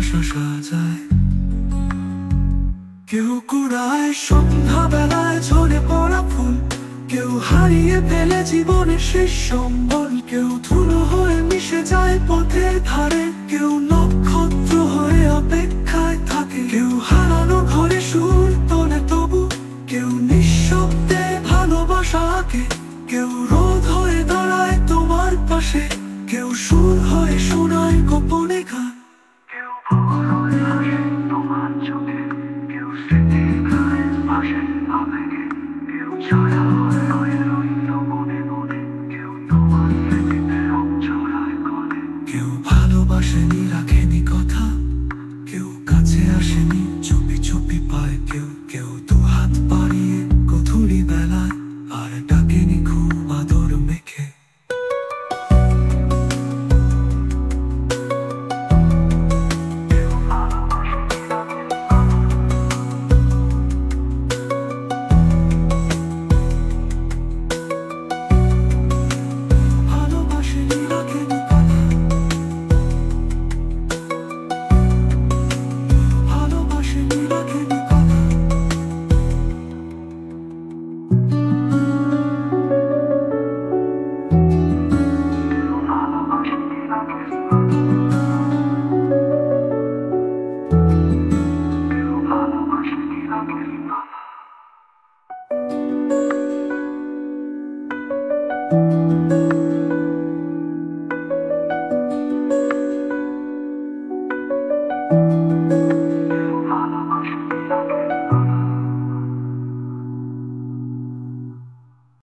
বাসা সাজায়। কেউ কুড়ায় সন্ধ্যাবেলায় ঝরে পড়া ফুল, কেউ হারিয়ে ফেলে জীবনের শেষ সম্বল। কেউ ধুলো হয়ে মিশে যায় পথের ধারে, কেউ নক্ষত্র হয়ে অপেক্ষায় থাকে। কেউ হারানো ঘরে সুর তোলে তবু, কেউ নিঃশব্দে ভালোবাসা আঁকে। কেউ রোদ হয়ে দাঁড়ায় তোমার পাশে, কেউ সুর হয়ে